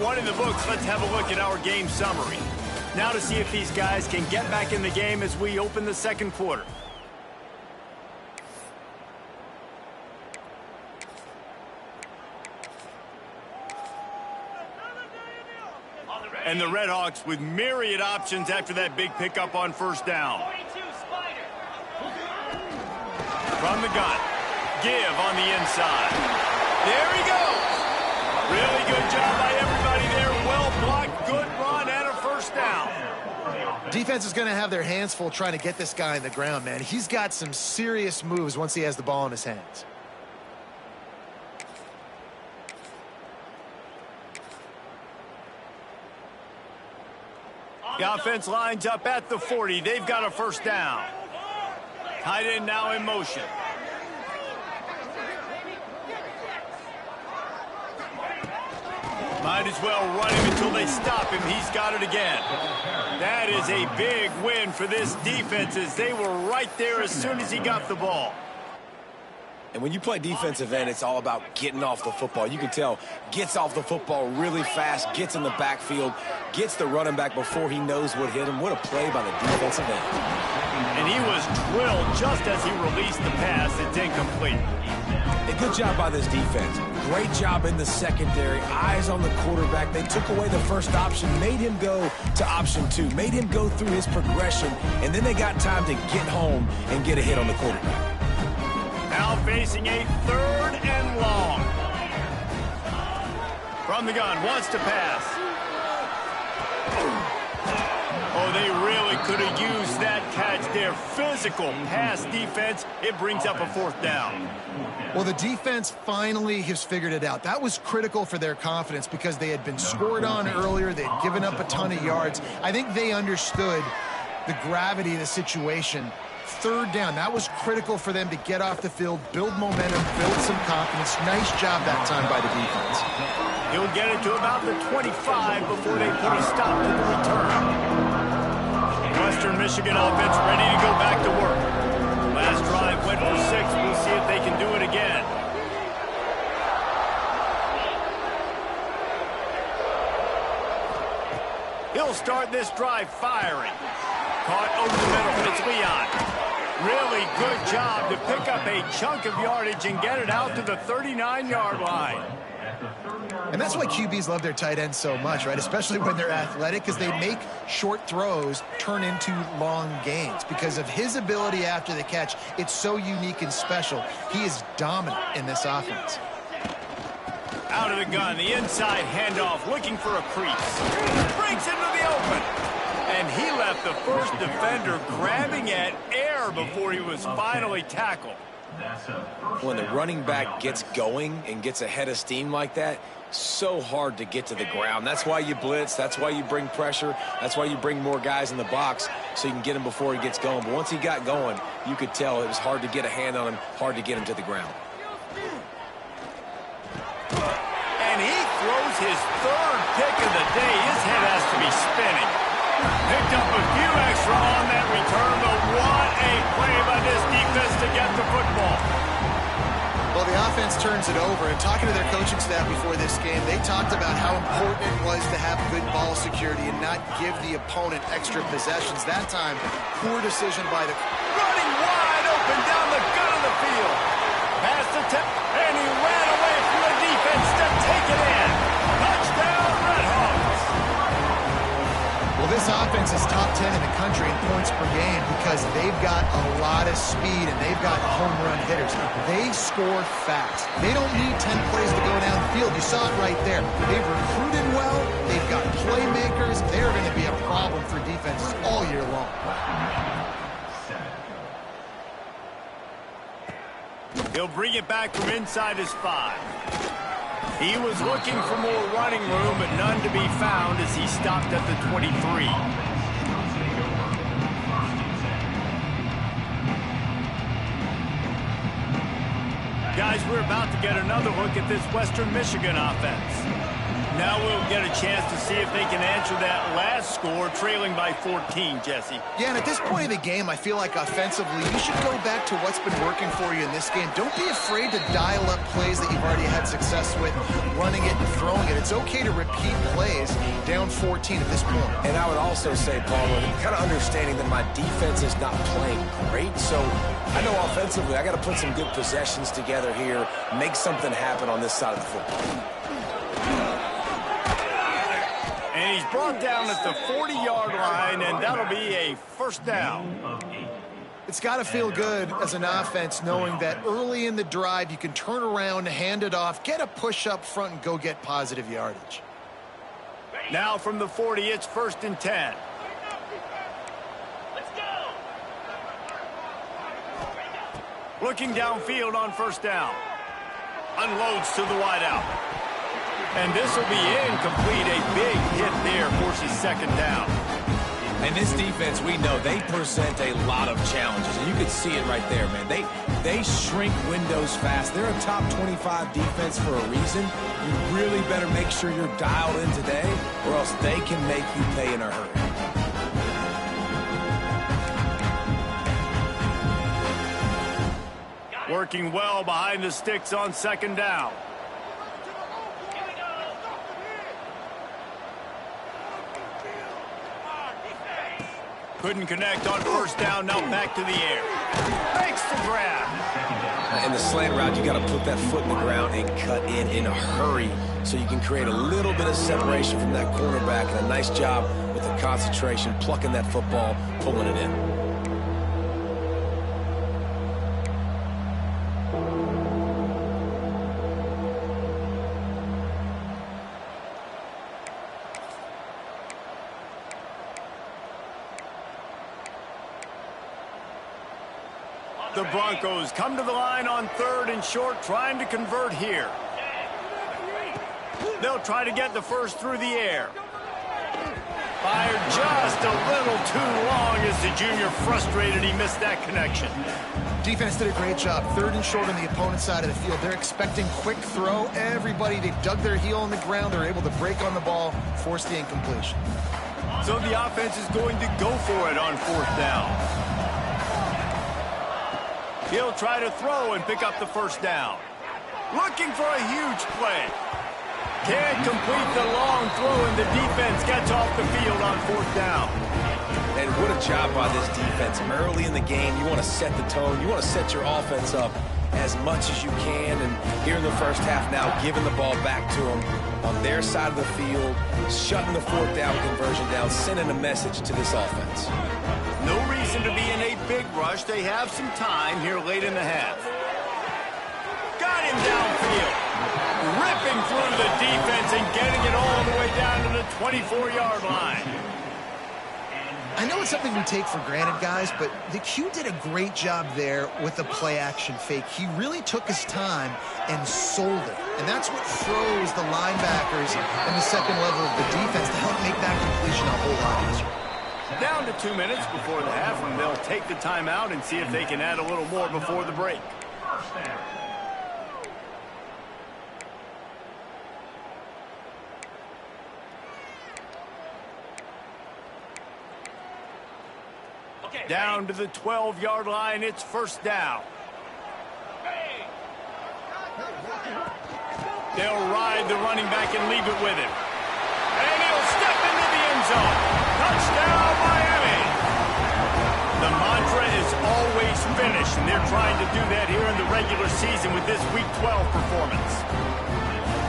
One in the books, let's have a look at our game summary. Now to see if these guys can get back in the game as we open the second quarter. And the Red Hawks with myriad options after that big pickup on first down. From the gun, give on the inside. There he goes. Really good job by everybody there. Well blocked, good run, and a first down. Defense is going to have their hands full trying to get this guy in the ground, man. He's got some serious moves once he has the ball in his hands. The offense lines up at the 40. They've got a first down. Tight end now in motion. Might as well run him until they stop him. He's got it again. That is a big win for this defense as they were right there as soon as he got the ball. And when you play defensive end, it's all about getting off the football. You can tell, gets off the football really fast, gets in the backfield, gets the running back before he knows what hit him. What a play by the defensive end. And he was drilled just as he released the pass. It's incomplete. A good job by this defense. Great job in the secondary. Eyes on the quarterback. They took away the first option, made him go to option 2, made him go through his progression, and then they got time to get home and get a hit on the quarterback. Now facing a third and long. From the gun, wants to pass. Oh, they really could have used that catch there. Physical pass defense. It brings up a fourth down. Well, the defense finally has figured it out. That was critical for their confidence because they had been scored on earlier. They had given up a ton of yards. I think they understood the gravity of the situation. Third down, that was critical for them to get off the field, build momentum, build some confidence. Nice job that time by the defense. He'll get it to about the 25 before they put a stop to the return. Western Michigan offense ready to go back to work. Last drive went for 6. We'll see if they can do it again. He'll start this drive firing. Caught over the middle. It's Leon. Really good job to pick up a chunk of yardage and get it out to the 39-yard line. And that's why QBs love their tight ends so much, right? Especially when they're athletic, because they make short throws turn into long gains. Because of his ability after the catch, it's so unique and special. He is dominant in this offense. Out of the gun, the inside handoff, looking for a crease. Breaks into the open. And he left the first defender grabbing at air before he was finally tackled. When the running back gets going and gets ahead of steam like that, so hard to get to the ground. That's why you blitz. That's why you bring pressure. That's why you bring more guys in the box so you can get him before he gets going. But once he got going, you could tell it was hard to get a hand on him, hard to get him to the ground. And he throws his third pick of the day. His head has to be spinning. Picked up a few extra on that return, but what a play by this defense to get the football. Well, the offense turns it over, and talking to their coaching staff before this game, they talked about how important it was to have good ball security and not give the opponent extra possessions. That time, poor decision by the... Running wide open down the gut of the field. Pass attempt, and he ran away from the defense to take it in. Touchdown, Red Hawks. Well, this offense is top 10 in the country in points per game because they've got a lot of speed and they've got home run hitters. They score fast. They don't need 10 plays to go downfield. You saw it right there. They've recruited well. They've got playmakers. They're going to be a problem for defenses all year long. He'll bring it back from inside his 5. He was looking for more running room, but none to be found as he stopped at the 23. Guys, we're about to get another look at this Western Michigan offense. Now we'll get a chance to see if they can answer that last score, trailing by 14, Jesse. Yeah, and at this point of the game, I feel like offensively, you should go back to what's been working for you in this game. Don't be afraid to dial up plays that you've already had success with, running it and throwing it. It's okay to repeat plays down 14 at this point. And I would also say, Paul, kind of understanding that my defense is not playing great, so I know offensively I got to put some good possessions together here, make something happen on this side of the football. And he's brought down at the 40-yard line, and that'll be a first down. It's got to feel good as an offense knowing that early in the drive you can turn around, hand it off, get a push up front, and go get positive yardage. Now from the 40, it's 1st and 10. Looking downfield on 1st down. Unloads to the wideout. And this will be incomplete. A big hit there forces 2nd down. And this defense, we know, they present a lot of challenges. And you can see it right there, man. They shrink windows fast. They're a top 25 defense for a reason. You really better make sure you're dialed in today, or else they can make you pay in a hurry. Working well behind the sticks on 2nd down. Couldn't connect on 1st down. Now back to the air. Makes the grab. In the slant route, you got to put that foot in the ground and cut in a hurry so you can create a little bit of separation from that cornerback. And a nice job with the concentration, plucking that football, pulling it in. The Broncos come to the line on 3rd and short, trying to convert here. They'll try to get the first through the air. Fired just a little too long as the junior frustrated he missed that connection. Defense did a great job. 3rd and short on the opponent's side of the field. They're expecting quick throw. Everybody, they've dug their heel in the ground. They're able to break on the ball, force the incompletion. So the offense is going to go for it on 4th down. He'll try to throw and pick up the 1st down. Looking for a huge play. Can't complete the long throw, and the defense gets off the field on 4th down. And what a job by this defense. Early in the game, you want to set the tone. You want to set your offense up as much as you can. And here in the first half now, giving the ball back to them on their side of the field, shutting the 4th down conversion down, sending a message to this offense. No reason to be in a big rush. They have some time here late in the half. Got him downfield. Ripping through the defense and getting it all the way down to the 24-yard line. I know it's something we take for granted, guys, but the Q did a great job there with the play-action fake. He really took his time and sold it. And that's what froze the linebackers and the second level of the defense to help make that completion a whole lot easier. Down to 2 minutes before the half, and they'll take the timeout and see if they can add a little more before the break. Down to the 12-yard line, it's 1st down. They'll ride the running back and leave it with him. And he'll step into the end zone. Touchdown, Miami! The mantra is always finish, and they're trying to do that here in the regular season with this Week 12 performance.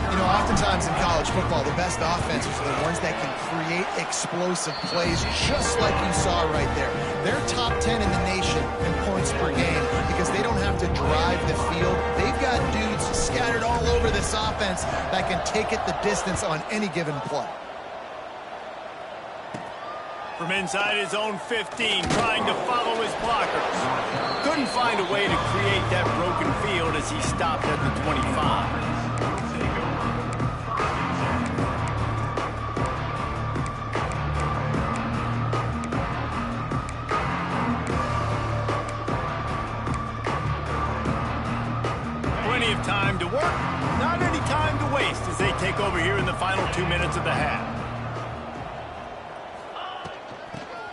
You know, oftentimes in college football, the best offenses are the ones that can create explosive plays, just like you saw right there. They're top 10 in the nation in points per game because they don't have to drive the field. They've got dudes scattered all over this offense that can take it the distance on any given play. From inside his own 15, trying to follow his blockers. Couldn't find a way to create that broken field as he stopped at the 25. Plenty of time to work, not any time to waste as they take over here in the final 2 minutes. half.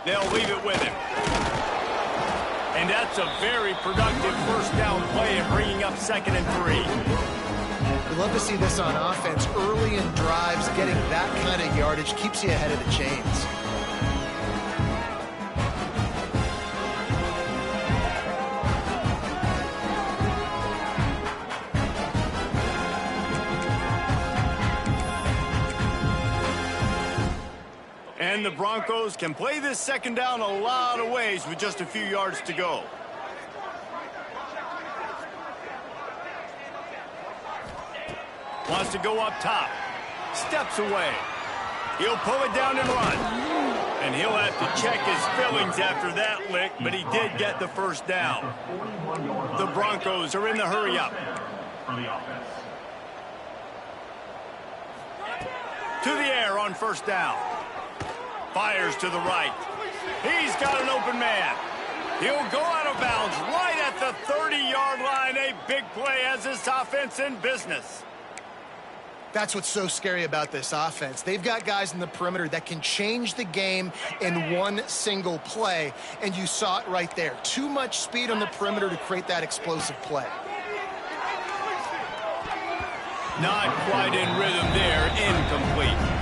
They'll leave it with him. And that's a very productive first down play and bringing up 2nd and 3. We love to see this on offense. Early in drives, getting that kind of yardage keeps you ahead of the chains. And the Broncos can play this 2nd down a lot of ways with just a few yards to go. Wants to go up top. Steps away. He'll pull it down and run. And he'll have to check his fillings after that lick, but he did get the first down. The Broncos are in the hurry-up. To the air on 1st down. Fires to the right. He's got an open man. He'll go out of bounds right at the 30-yard line. A big play as this offense in business. That's what's so scary about this offense. They've got guys in the perimeter that can change the game in one single play, and you saw it right there. Too much speed on the perimeter to create that explosive play. Not quite in rhythm there. Incomplete.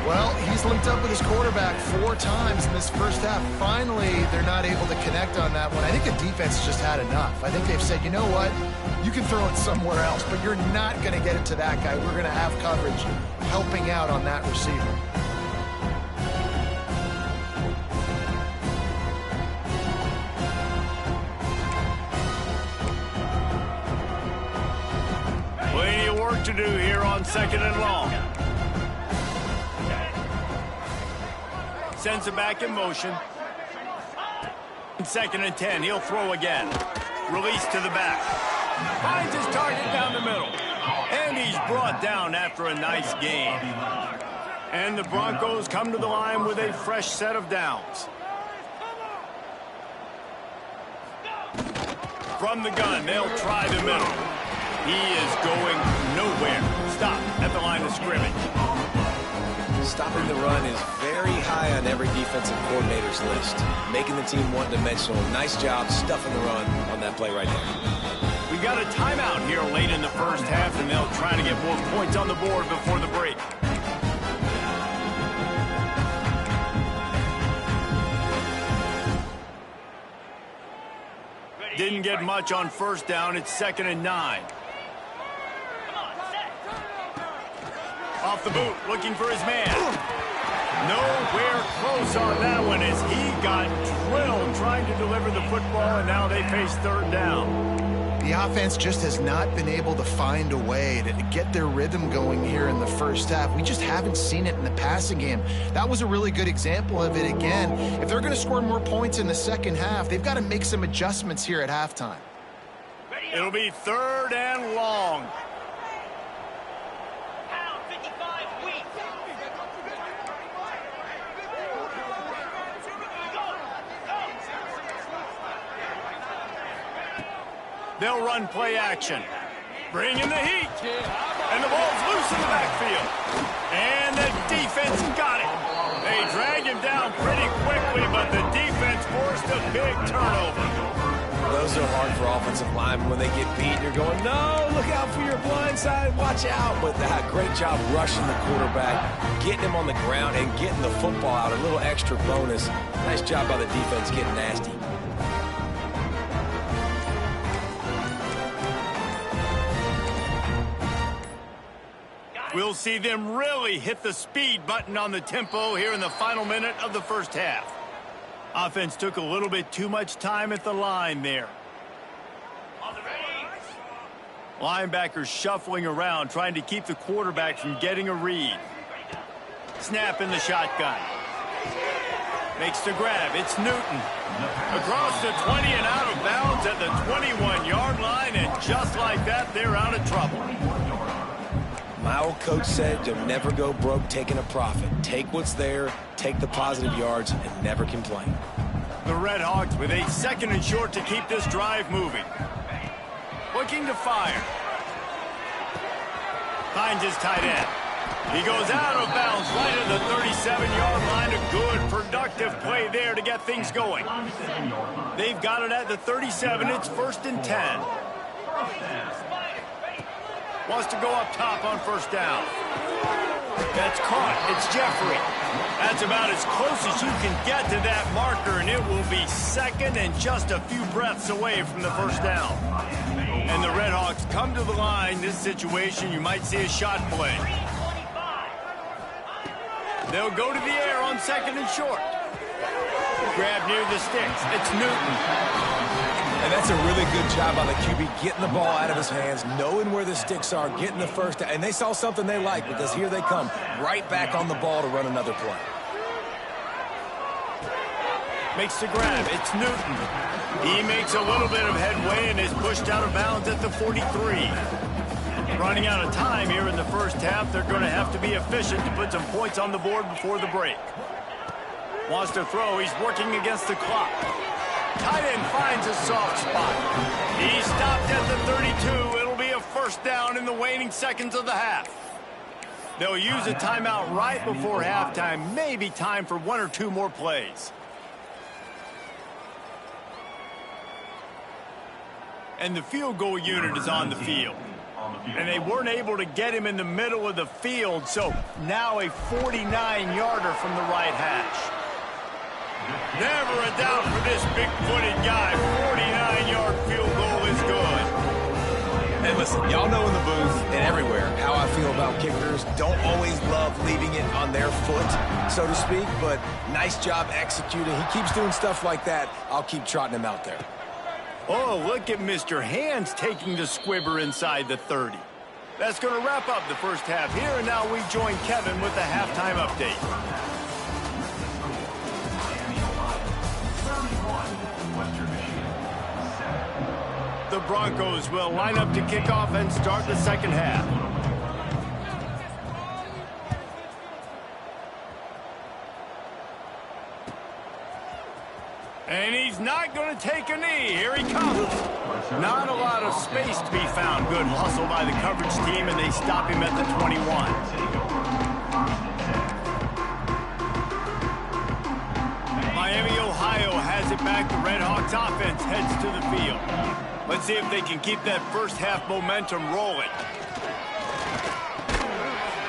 Well, he's linked up with his quarterback 4 times in this first half. Finally, they're not able to connect on that one. I think the defense just had enough. I think they've said, you know what? You can throw it somewhere else, but you're not going to get it to that guy. We're going to have coverage helping out on that receiver. Plenty of work to do here on 2nd and long. Sends it back in motion. 2nd and 10. He'll throw again. Release to the back. Finds his target down the middle. And he's brought down after a nice gain. And the Broncos come to the line with a fresh set of downs. From the gun, they'll try the middle. He is going nowhere. Stop at the line of scrimmage. Stopping the run is very high on every defensive coordinator's list. Making the team one-dimensional. Nice job stuffing the run on that play right there. We got a timeout here late in the first half, and they'll try to get more points on the board before the break. Didn't get much on 1st down. It's 2nd and 9. Off the boot, looking for his man. Nowhere close on that one as he got drilled trying to deliver the football, and now they face 3rd down. The offense just has not been able to find a way to get their rhythm going here in the first half. We just haven't seen it in the passing game. That was a really good example of it again. If they're going to score more points in the second half, they've got to make some adjustments here at halftime. It'll be 3rd and long. They'll run play action. Bring in the heat. And the ball's loose in the backfield. And the defense got it. They drag him down pretty quickly, but the defense forced a big turnover. Those are hard for offensive linemen when they get beat. You're going, no, look out for your blind side. Watch out. But that great job rushing the quarterback, getting him on the ground, and getting the football out. A little extra bonus. Nice job by the defense getting nasty. We'll see them really hit the speed button on the tempo here in the final minute of the first half. Offense took a little bit too much time at the line there. Linebackers shuffling around, trying to keep the quarterback from getting a read. Snap in the shotgun. Makes the grab. It's Newton. Across the 20 and out of bounds at the 21-yard line, and just like that, they're out of trouble. My old coach said you'll never go broke taking a profit. Take what's there, take the positive yards, and never complain. The Red Hawks with a 2nd and short to keep this drive moving. Looking to fire. Finds his tight end. He goes out of bounds right at the 37-yard line. A good, productive play there to get things going. They've got it at the 37. It's 1st and 10. Wants to go up top on 1st down. That's caught. It's Jeffrey. That's about as close as you can get to that marker, and it will be 2nd and just a few breaths away from the 1st down. And the Redhawks come to the line. This situation, you might see a shot play. They'll go to the air on 2nd and short. Grab near the sticks. It's Newton. And that's a really good job by the QB, getting the ball out of his hands, knowing where the sticks are, getting the 1st down. And they saw something they like, because here they come, right back on the ball to run another play. Makes the grab. It's Newton. He makes a little bit of headway and is pushed out of bounds at the 43. Running out of time here in the 1st half. They're going to have to be efficient to put some points on the board before the break. Wants to throw. He's working against the clock. Tight end finds a soft spot. He stopped at the 32. It'll be a 1st down in the waning seconds of the half. They'll use a timeout right before halftime. Maybe time for 1 or 2 more plays. And the field goal unit is on the field. And they weren't able to get him in the middle of the field, so now a 49-yarder from the right hash. Never a doubt for this big-footed guy. 49-yard field goal is good. And listen, y'all know in the booth and everywhere how I feel about kickers. Don't always love leaving it on their foot, so to speak, but nice job executing. He keeps doing stuff like that. I'll keep trotting him out there. Oh, look at Mr. Hands taking the squibber inside the 30. That's going to wrap up the 1st half here, and now we join Kevin with the halftime update. The Broncos will line up to kick off and start the 2nd half. And he's not going to take a knee. Here he comes. Not a lot of space to be found. Good hustle by the coverage team, and they stop him at the 21. Miami, Ohio has it back. The Redhawks offense heads to the field. Let's see if they can keep that 1st half momentum rolling.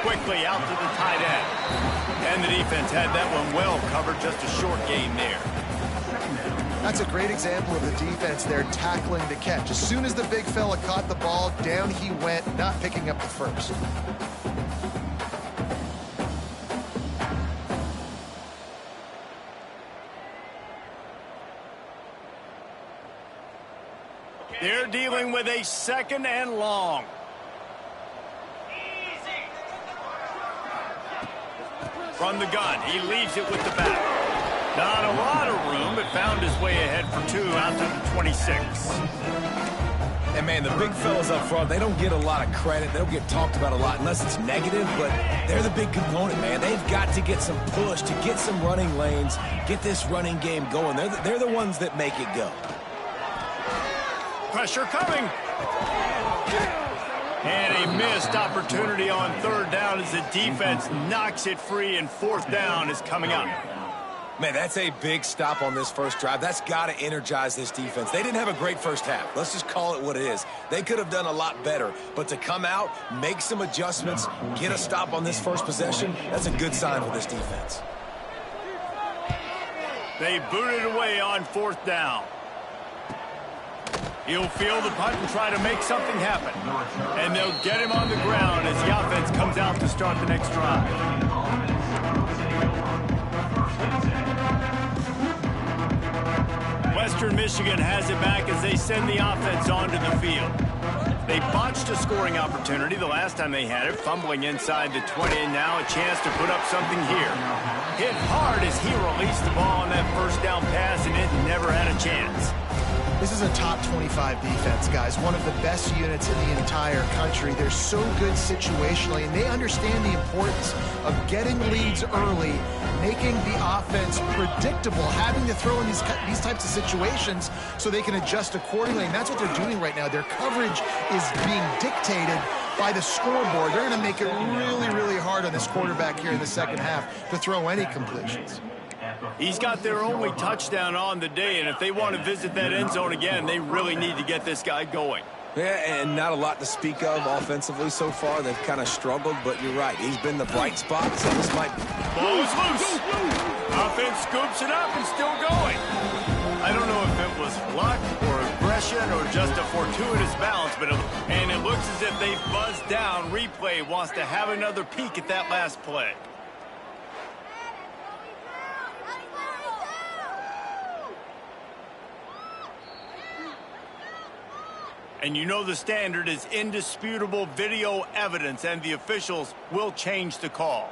Quickly out to the tight end. And the defense had that one well covered. Just a short gain there. That's a great example of the defense there tackling the catch. As soon as the big fella caught the ball, down he went, not picking up the 1st. They're dealing with a 2nd and long. From the gun, he leaves it with the back. Not a lot of room, but found his way ahead for 2 out to the 26. And, man, the big fellas up front, they don't get a lot of credit. They don't get talked about a lot unless it's negative, but they're the big component, man. They've got to get some push, to get some running lanes, get this running game going. They're the ones that make it go. Pressure coming. And a missed opportunity on 3rd down as the defense knocks it free, and 4th down is coming up. Man, that's a big stop on this 1st drive. That's got to energize this defense. They didn't have a great 1st half. Let's just call it what it is. They could have done a lot better. But to come out, make some adjustments, get a stop on this 1st possession, that's a good sign for this defense. They booted away on 4th down. He'll field the punt and try to make something happen. And they'll get him on the ground as the offense comes out to start the next drive. Western Michigan has it back as they send the offense onto the field. They botched a scoring opportunity the last time they had it, fumbling inside the 20, and now a chance to put up something here. Hit hard as he released the ball on that 1st down pass, and it never had a chance. This is a top 25 defense, guys. One of the best units in the entire country. They're so good situationally, and they understand the importance of getting leads early, making the offense predictable, having to throw in these types of situations so they can adjust accordingly. And that's what they're doing right now. Their coverage is being dictated by the scoreboard, they're going to make it really, really hard on this quarterback here in the second half to throw any completions. He's got their only touchdown on the day, and if they want to visit that end zone again, they really need to get this guy going. Yeah, and not a lot to speak of offensively so far. They've kind of struggled, but you're right. He's been the bright spot, so this might... Ball is loose. Offense scoops it up and still going. I don't know if it was luck or aggression or just a fortuitous bounce, but it looks as if they buzzed down. Replay wants to have another peek at that last play. And you know the standard is indisputable video evidence, and the officials will change the call.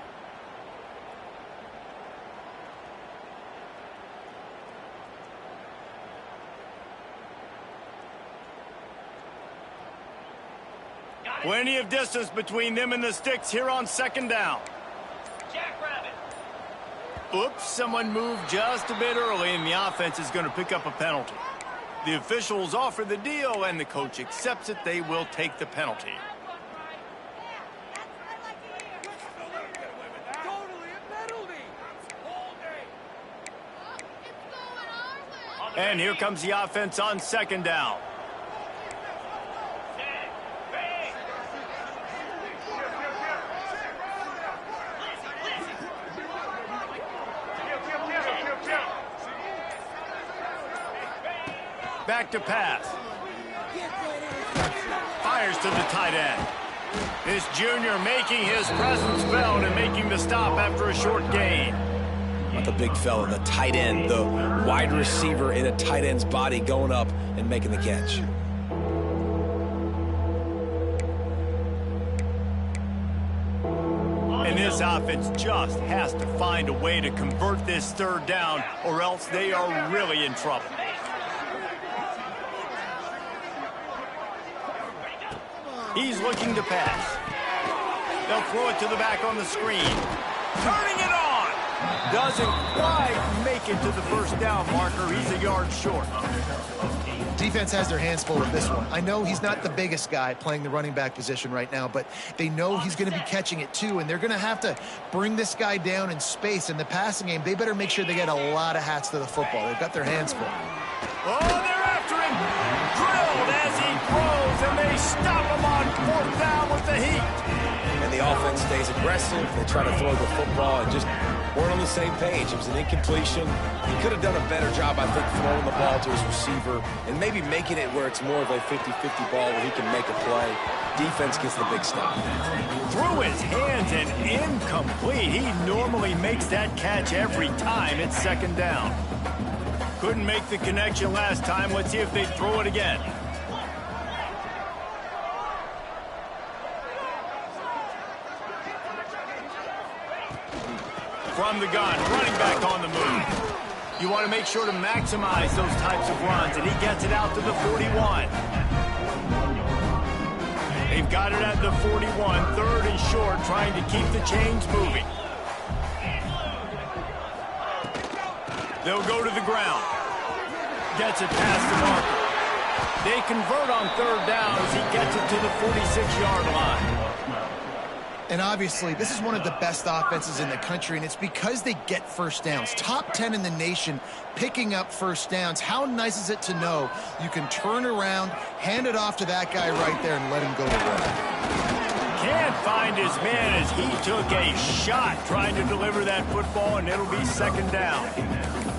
Plenty of distance between them and the sticks here on second down. Oops, someone moved just a bit early, and the offense is going to pick up a penalty. The officials offer the deal, and the coach accepts it. They will take the penalty. And here comes the offense on second down. Back to pass. Fires to the tight end. This junior making his presence felt and making the stop after a short gain. Not the big fella, the tight end, the wide receiver in a tight end's body going up and making the catch. And this offense just has to find a way to convert this third down, or else they are really in trouble. He's looking to pass. They'll throw it to the back on the screen. Turning it on. Doesn't quite make it to the first down marker. He's a yard short. Defense has their hands full with this one. I know he's not the biggest guy playing the running back position right now, but they know he's going to be catching it too, and they're going to have to bring this guy down in space. In the passing game, they better make sure they get a lot of hats to the football. They've got their hands full. Oh, they're after him. Drilled as he throws, and they stop him on fourth down with the heat. And the offense stays aggressive. They try to throw the football and just weren't on the same page. It was an incompletion. He could have done a better job, I think, throwing the ball to his receiver and maybe making it where it's more of a 50-50 ball where he can make a play. Defense gets the big stop. Through his hands and incomplete. He normally makes that catch every time. It's second down. Couldn't make the connection last time. Let's see if they throw it again. From the gun, running back on the move. You want to make sure to maximize those types of runs, and he gets it out to the 41. They've got it at the 41, third and short, trying to keep the chains moving. They'll go to the ground. Gets it past the marker. They convert on third down as he gets it to the 46-yard line. And obviously, this is one of the best offenses in the country, and it's because they get first downs. Top 10 in the nation picking up first downs. How nice is it to know you can turn around, hand it off to that guy right there, and let him go to work? Can't find his man as he took a shot trying to deliver that football, and it'll be second down.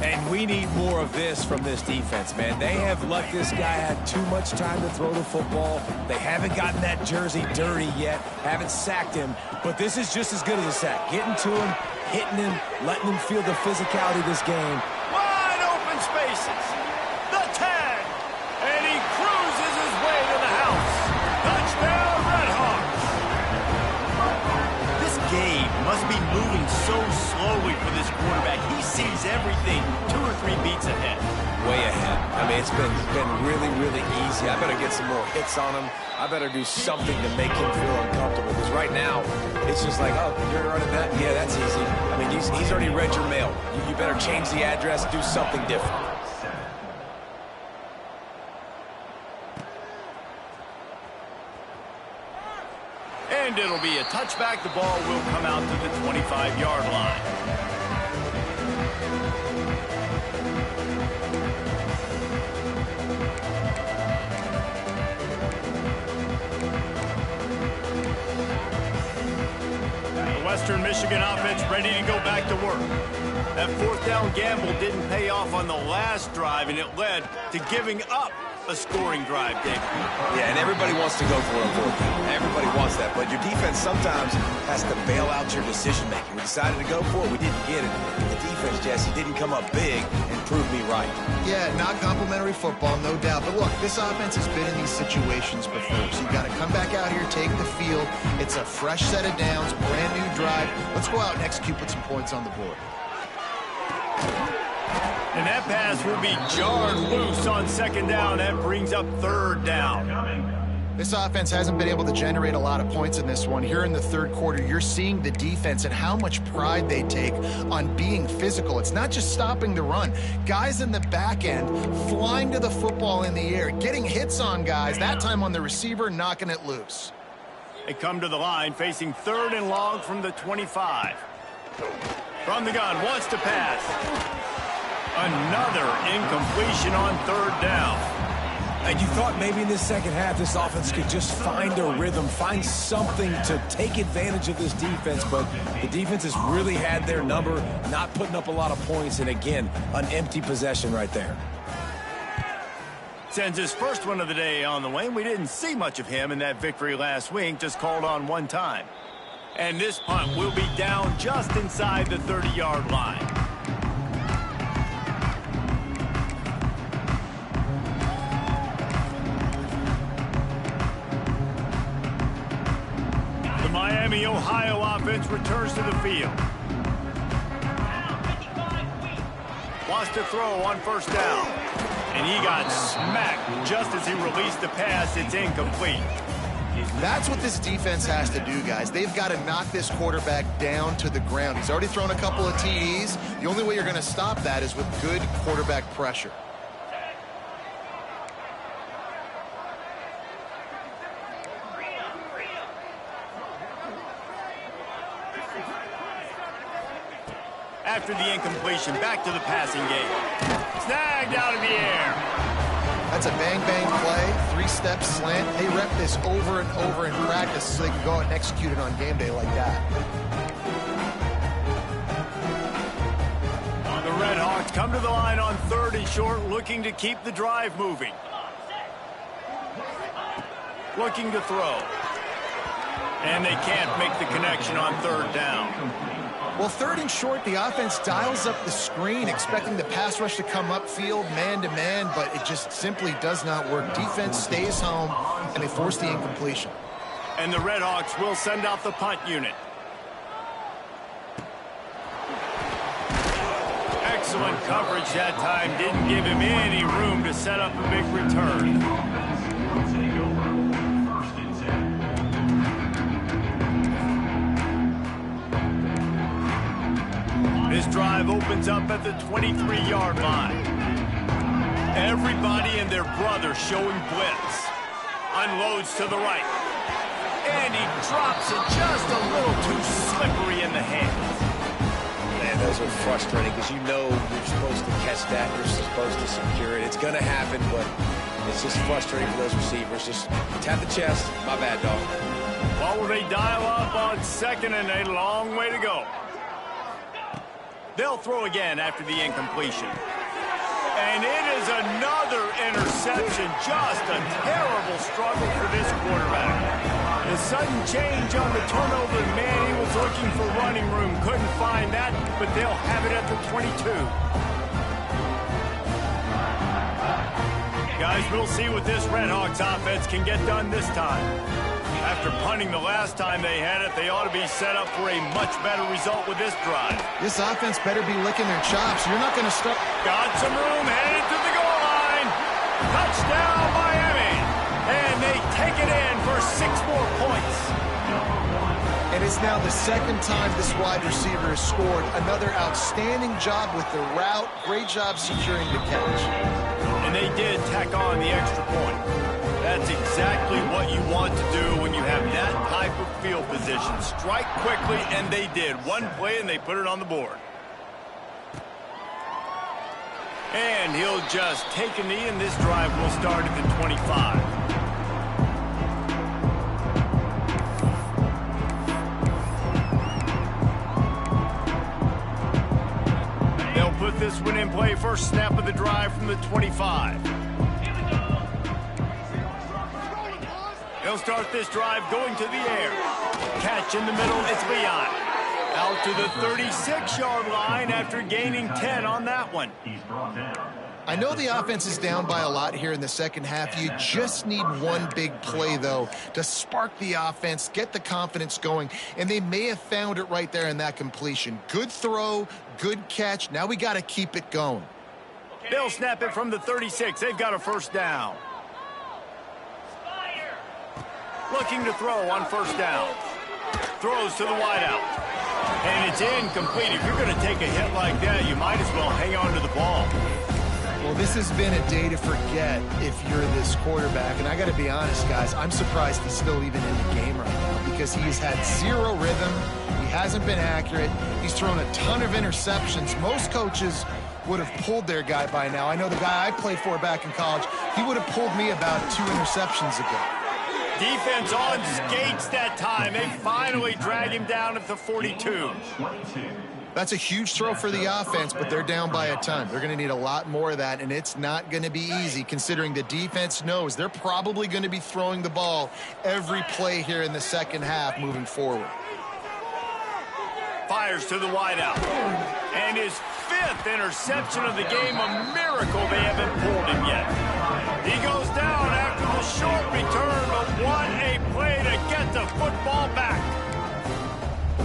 And we need more of this from this defense, man. They have let this guy have too much time to throw the football. They haven't gotten that jersey dirty yet, haven't sacked him, but this is just as good as a sack. Getting to him, hitting him, letting him feel the physicality of this game. Wide open spaces. The tag. And he cruises his way to the house. Touchdown, Redhawks. This game must be moving so slowly for this quarterback. He sees everything 2 or 3 beats ahead. Way ahead. I mean, it's been really, really easy. I better get some more hits on him. I better do something to make him feel uncomfortable. Because right now, it's just like, oh, you're running that? Yeah, that's easy. I mean, he's already read your mail. You better change the address, do something different. And it'll be a touchback. The ball will come out to the 25-yard line. The Western Michigan offense ready to go back to work. That fourth down gamble didn't pay off on the last drive, and it led to giving up a scoring drive, David. Yeah, and everybody wants to go for a fourth down. Everybody wants that, but your defense sometimes has to bail out your decision-making. We decided to go for it. We didn't get it. And the defense, Jesse, didn't come up big and prove me right. Yeah, not complimentary football, no doubt. But look, this offense has been in these situations before, so you got to come back out here, take the field. It's a fresh set of downs, brand new drive. Let's go out and execute, put some points on the board. And that pass will be jarred loose on second down. That brings up third down. This offense hasn't been able to generate a lot of points in this one. Here in the third quarter, you're seeing the defense and how much pride they take on being physical. It's not just stopping the run. Guys in the back end flying to the football in the air, getting hits on guys, that time on the receiver, knocking it loose. They come to the line facing third and long from the 25. From the gun, wants to pass. Another incompletion on third down. And you thought maybe in this second half this offense could just find a rhythm, find something to take advantage of this defense, but the defense has really had their number, not putting up a lot of points, and again, an empty possession right there. Sends his first one of the day on the way. We didn't see much of him in that victory last week, just called on one time. And this punt will be down just inside the 30-yard line. Miami, Ohio offense returns to the field. Wants to throw on first down. And he got smacked just as he released the pass. It's incomplete. That's what this defense has to do, guys. They've got to knock this quarterback down to the ground. He's already thrown a couple of TDs. The only way you're going to stop that is with good quarterback pressure. After the incompletion, back to the passing game. Snagged out of the air. That's a bang-bang play, three-step slant. They rep this over and over in practice so they can go out and execute it on game day like that. The Red Hawks come to the line on third and short, looking to keep the drive moving. Looking to throw. And they can't make the connection on third down. Well, third and short, the offense dials up the screen, expecting the pass rush to come upfield, man-to-man, but it just simply does not work. Defense stays home, and they force the incompletion. And the Red Hawks will send out the punt unit. Excellent coverage that time. Didn't give him any room to set up a big return. This drive opens up at the 23-yard line. Everybody and their brother showing blitz. Unloads to the right. And he drops it just a little too slippery in the hands. Man, those are frustrating because you know you're supposed to catch that. You're supposed to secure it. It's going to happen, but it's just frustrating for those receivers. Just tap the chest. My bad, dog. Well, will they dial up on second and a long way to go? They'll throw again after the incompletion. And it is another interception. Just a terrible struggle for this quarterback. The sudden change on the turnover, man, he was looking for running room. Couldn't find that, but they'll have it at the 22. Guys, we'll see what this Red Hawks offense can get done this time. After punting the last time they had it, they ought to be set up for a much better result with this drive. This offense better be licking their chops. You're not going to start. Got some room, headed to the goal line. Touchdown, Miami. And they take it in for 6 more points. And it's now the second time this wide receiver has scored. Another outstanding job with the route. Great job securing the catch. And they did tack on the extra point. That's exactly what you want to do when you have that type of field position. Strike quickly, and they did. One play, and they put it on the board. And he'll just take a knee, and this drive will start at the 25. They'll put this one in play. First snap of the drive from the 25. They'll start this drive going to the air. Catch in the middle, it's beyond. Out to the 36-yard line after gaining 10 on that one. I know the offense is down by a lot here in the second half. You just need one big play, though, to spark the offense, get the confidence going, and they may have found it right there in that completion. Good throw, good catch. Now we got to keep it going. They'll snap it from the 36. They've got a first down. Looking to throw on first down. Throws to the wideout. And it's incomplete. If you're going to take a hit like that, you might as well hang on to the ball. Well, this has been a day to forget if you're this quarterback. And I got to be honest, guys, I'm surprised he's still even in the game right now because he has had zero rhythm. He hasn't been accurate. He's thrown a ton of interceptions. Most coaches would have pulled their guy by now. I know the guy I played for back in college, he would have pulled me about 2 interceptions ago. Defense on skates that time. They finally drag him down at the 42. That's a huge throw for the offense, but they're down by a ton. They're going to need a lot more of that, and it's not going to be easy considering the defense knows they're probably going to be throwing the ball every play here in the second half moving forward. Fires to the wideout. And his 5th interception of the game. A miracle they haven't pulled him yet. He goes down after the short return, but what a play to get the football back.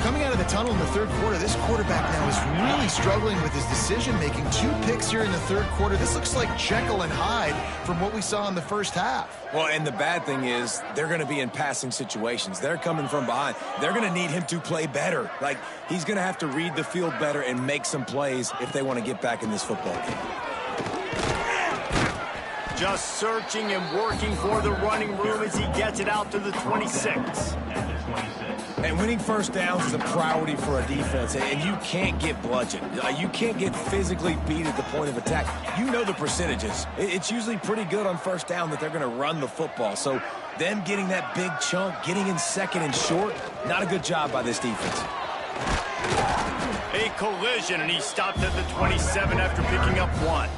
Coming out of the tunnel in the third quarter, this quarterback now is really struggling with his decision-making. 2 picks here in the third quarter. This looks like Jekyll and Hyde from what we saw in the first half. Well, and the bad thing is they're going to be in passing situations. They're coming from behind. They're going to need him to play better. Like, he's going to have to read the field better and make some plays if they want to get back in this football game. Just searching and working for the running room as he gets it out to the 26. And winning first downs is a priority for a defense, and you can't get bludgeoned. You can't get physically beat at the point of attack. You know the percentages. It's usually pretty good on first down that they're going to run the football. So them getting that big chunk, getting in second and short, not a good job by this defense. A collision, and he stopped at the 27 after picking up 1.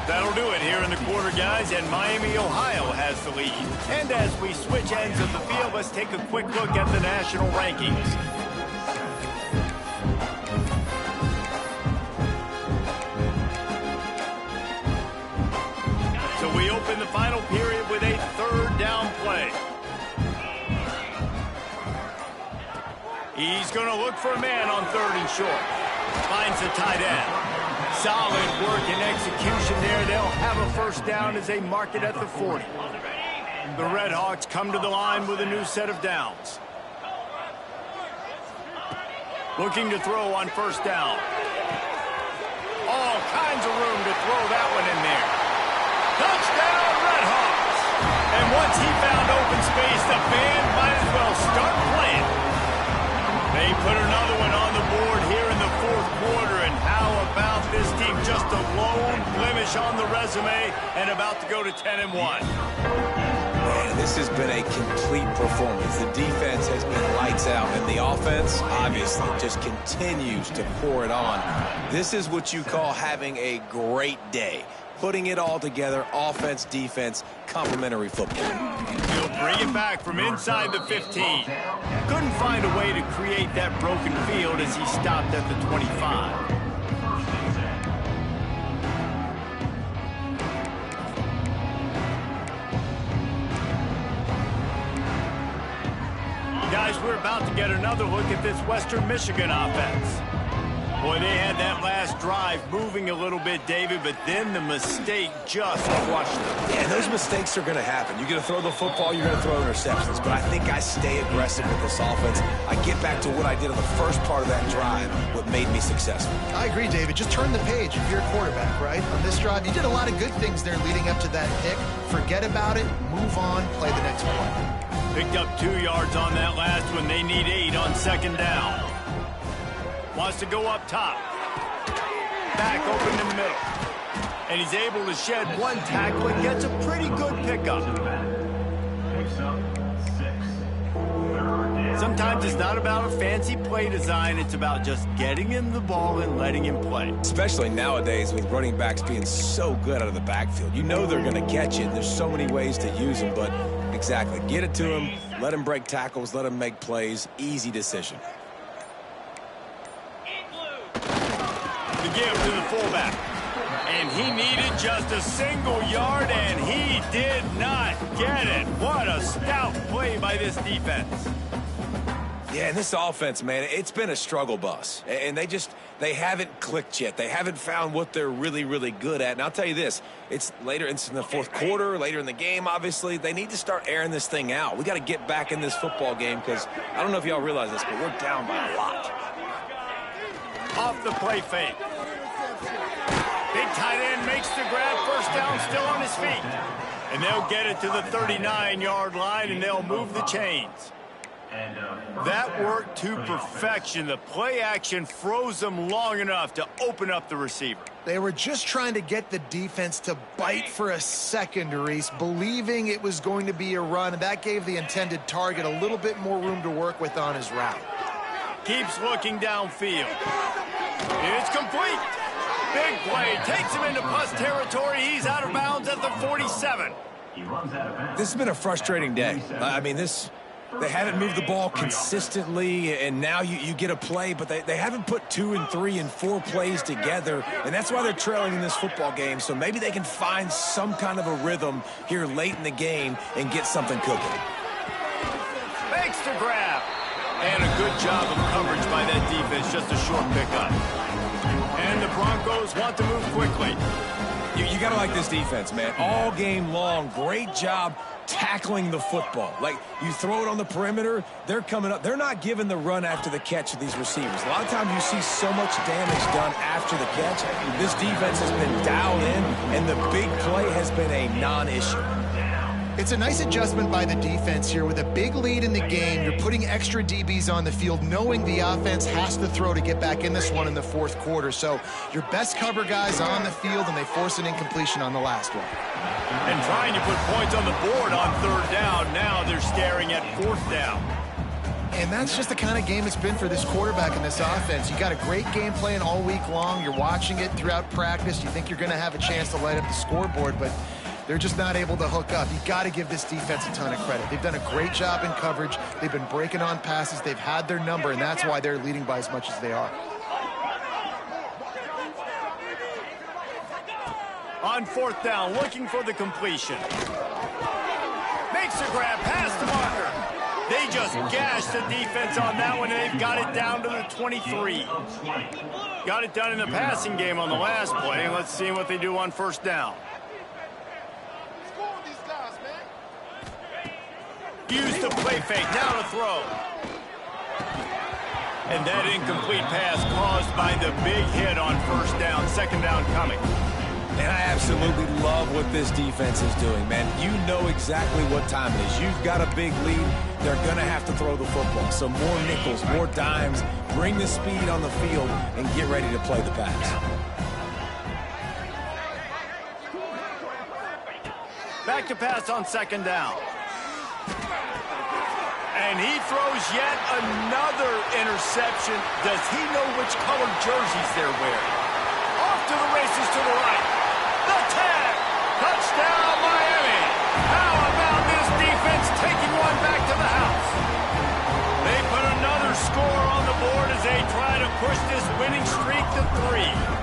That'll do it here in the quarter, guys, and Miami, Ohio has the lead. And as we switch ends of the field, let's take a quick look at the national rankings. So we open the final period with a 3rd down play. He's going to look for a man on 3rd and short. Finds the tight end. Solid work and execution there. They'll have a first down as they mark it at the 40. The Red Hawks come to the line with a new set of downs. Looking to throw on first down. All kinds of room to throw that one in there. Touchdown, Red Hawks! And once he found open space, the band might as well start playing. They put another one on the board here in the 4th quarter, and how about this team? Just a lone blemish on the resume and about to go to 10-1. Man, this has been a complete performance. The defense has been lights out, and the offense, obviously, just continues to pour it on. This is what you call having a great day. Putting it all together, offense, defense, complementary football. He'll bring it back from inside the 15. Couldn't find a way to create that broken field as he stopped at the 25. Guys, we're about to get another look at this Western Michigan offense. Boy, they had that last drive moving a little bit, David, but then the mistake just crushed them. Yeah, those mistakes are going to happen. You're going to throw the football, you're going to throw interceptions. But I think I stay aggressive with this offense. I get back to what I did on the first part of that drive, what made me successful. I agree, David. Just turn the page if you're a quarterback, right? On this drive, you did a lot of good things there leading up to that pick. Forget about it, move on, play the next play. Picked up 2 yards on that last one. They need 8 on second down. Wants to go up top. Back open in the middle. And he's able to shed 1 tackle and gets a pretty good pickup. Sometimes it's not about a fancy play design. It's about just getting him the ball and letting him play. Especially nowadays with running backs being so good out of the backfield. You know they're going to catch it. There's so many ways to use them, but exactly. Get it to him. Let him break tackles. Let him make plays. Easy decision. The give to the fullback. And he needed just a single yard, and he did not get it. What a stout play by this defense. Yeah, and this offense, man, it's been a struggle bus. And they haven't clicked yet. They haven't found what they're really, really good at. And I'll tell you this, it's in the fourth quarter, later in the game, obviously. They need to start airing this thing out. We got to get back in this football game because I don't know if y'all realize this, but we're down by a lot. Off the play fake. Big tight end makes the grab, first down, still on his feet. And they'll get it to the 39-yard line, and they'll move the chains. That worked to perfection. The play action froze them long enough to open up the receiver. They were just trying to get the defense to bite for a second, Reese, believing it was going to be a run, and that gave the intended target a little bit more room to work with on his route. Keeps looking downfield. It's complete. Big play. Takes him into plus territory. He's out of bounds at the 47. This has been a frustrating day. I mean, they haven't moved the ball consistently, and now you get a play, but they haven't put 2 and 3 and 4 plays together, and that's why they're trailing in this football game. So maybe they can find some kind of a rhythm here late in the game and get something cooking. Makes the grab. And a good job of coverage by that defense, just a short pickup. And the Broncos want to move quickly. You got to like this defense, man. All game long, great job tackling the football. Like, you throw it on the perimeter, they're coming up. They're not giving the run after the catch to these receivers. A lot of times you see so much damage done after the catch. This defense has been dialed in, and the big play has been a non-issue. It's a nice adjustment by the defense here. With a big lead in the game, you're putting extra DBs on the field, knowing the offense has to throw to get back in this one in the fourth quarter. So your best cover guys on the field, and they force an incompletion on the last one. And trying to put points on the board on third down. Now they're staring at fourth down. And that's just the kind of game it's been for this quarterback and this offense. You got a great game plan all week long. You're watching it throughout practice. You think you're going to have a chance to light up the scoreboard, but they're just not able to hook up. You got to give this defense a ton of credit. They've done a great job in coverage. They've been breaking on passes. They've had their number, and that's why they're leading by as much as they are. On fourth down, looking for the completion. Makes a grab past the marker. They just gashed the defense on that one, and they've got it down to the 23. Got it done in the passing game on the last play. Let's see what they do on first down. Use the play fake, now to throw. And that incomplete pass caused by the big hit on first down, second down coming. And I absolutely love what this defense is doing, man. You know exactly what time it is. You've got a big lead. They're going to have to throw the football. So more nickels, more dimes, bring the speed on the field, and get ready to play the pass. Back to pass on second down. And he throws yet another interception. Does he know which colored jerseys they're wearing? Off to the races to the right. The tag. Touchdown, Miami. How about this defense taking one back to the house? They put another score on the board as they try to push this winning streak to 3.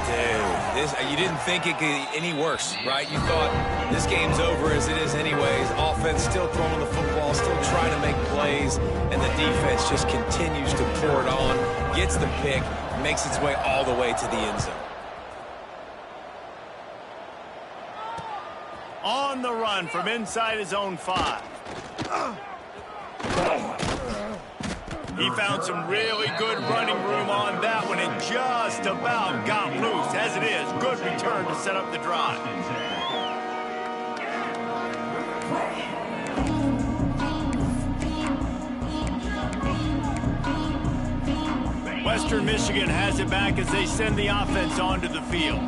Dude, you didn't think it could get any worse, right? You thought this game's over as it is anyways. Offense still throwing the football, still trying to make plays, and the defense just continues to pour it on, gets the pick, makes its way all the way to the end zone. On the run from inside his own 5. He found some really good running room on that one and just about got loose. As it is, good return to set up the drive. Western Michigan has it back as they send the offense onto the field.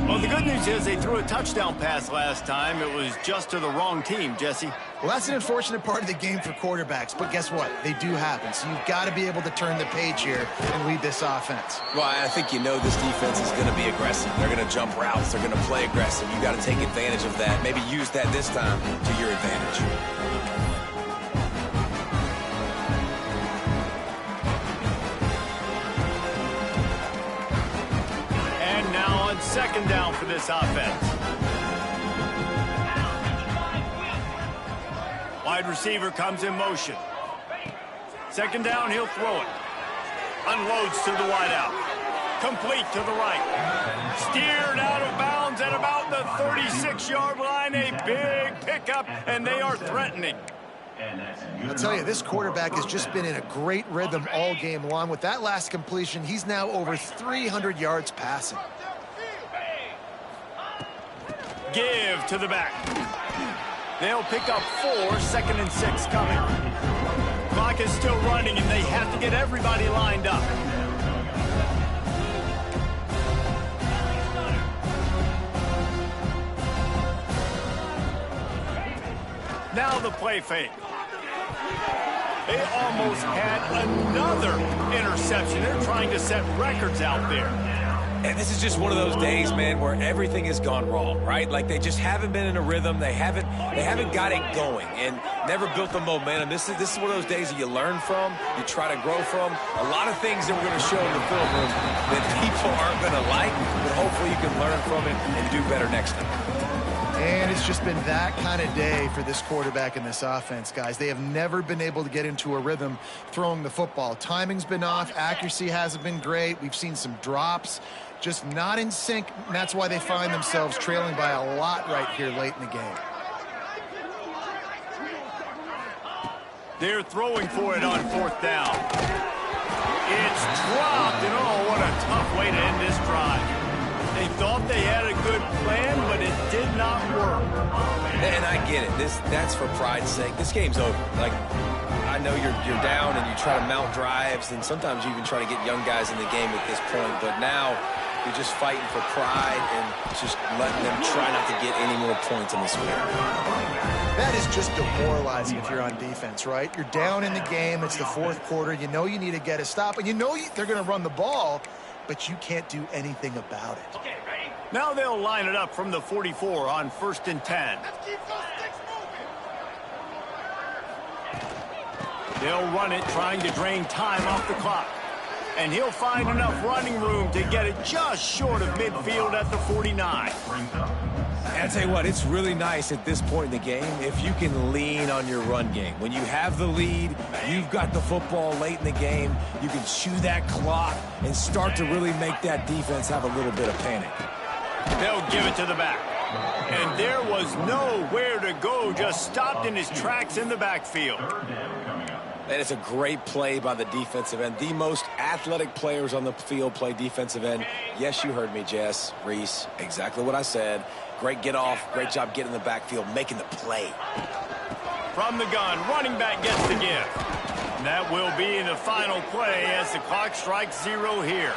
Well, the good news is they threw a touchdown pass last time. It was just to the wrong team, Jesse. Well, that's an unfortunate part of the game for quarterbacks, but guess what? They do happen. So you've got to be able to turn the page here and lead this offense. Well, I think you know this defense is going to be aggressive. They're going to jump routes. They're going to play aggressive. You got to take advantage of that. Maybe use that this time to your advantage. Second down for this offense. Wide receiver comes in motion. Second down, he'll throw it. Unloads to the wide out. Complete to the right. Steered out of bounds at about the 36-yard line. A big pickup, and they are threatening. I'll tell you, this quarterback has just been in a great rhythm all game long. With that last completion, he's now over 300 yards passing. Give to the back. They'll pick up 4, 2nd and 6 coming. Clock is still running, and they have to get everybody lined up. Now the play fake. They almost had another interception. They're trying to set records out there. And this is just one of those days, man, where everything has gone wrong, right? Like they just haven't been in a rhythm. They haven't got it going and never built the momentum. This is one of those days that you learn from, you try to grow from. A lot of things that we're going to show in the film room that people aren't going to like, but hopefully you can learn from it and do better next time. And it's just been that kind of day for this quarterback and this offense, guys. They have never been able to get into a rhythm throwing the football. Timing's been off. Accuracy hasn't been great. We've seen some drops. Just not in sync, and that's why they find themselves trailing by a lot right here late in the game. They're throwing for it on 4th down. It's dropped, and oh, what a tough way to end this drive. They thought they had a good plan, but it did not work. And I get it. That's for pride's sake. This game's over. Like, I know you're down and you try to mount drives, and sometimes you even try to get young guys in the game at this point, but now you're just fighting for pride and just letting them try not to get any more points in this game. That is just demoralizing if you're on defense, right? You're down in the game. It's the 4th quarter. You know you need to get a stop, and you know they're going to run the ball, but you can't do anything about it. Okay, ready? Now they'll line it up from the 44 on 1st and 10. They'll run it, trying to drain time off the clock. And he'll find enough running room to get it just short of midfield at the 49. And I tell you what, it's really nice at this point in the game if you can lean on your run game. When you have the lead, you've got the football late in the game, you can chew that clock and start to really make that defense have a little bit of panic. They'll give it to the back. And there was nowhere to go, just stopped in his tracks in the backfield. And it's a great play by the defensive end. The most athletic players on the field play defensive end. Yes, you heard me, Jess, Reese, exactly what I said. Great get off, great job getting in the backfield, making the play. From the gun, running back gets the give. And that will be the final play as the clock strikes 0 here.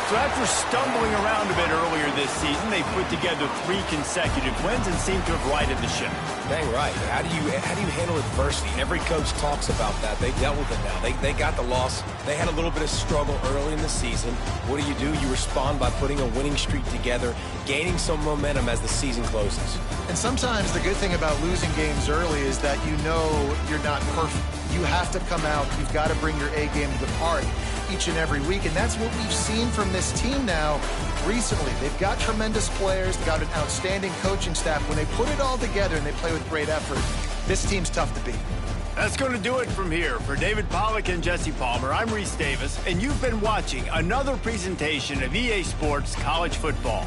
So after stumbling around a bit earlier this season, they put together 3 consecutive wins and seem to have righted the ship. Dang right. How do you handle adversity? Every coach talks about that. They dealt with it now. They got the loss. They had a little bit of struggle early in the season. What do? You respond by putting a winning streak together, gaining some momentum as the season closes. And sometimes the good thing about losing games early is that you know you're not perfect. You have to come out. You've got to bring your A game to the party each and every week, and that's what we've seen from this team now recently. They've got tremendous players, they've got an outstanding coaching staff. When they put it all together and they play with great effort, this team's tough to beat. That's going to do it from here. For David Pollack and Jesse Palmer, I'm Reese Davis, and you've been watching another presentation of EA Sports College Football.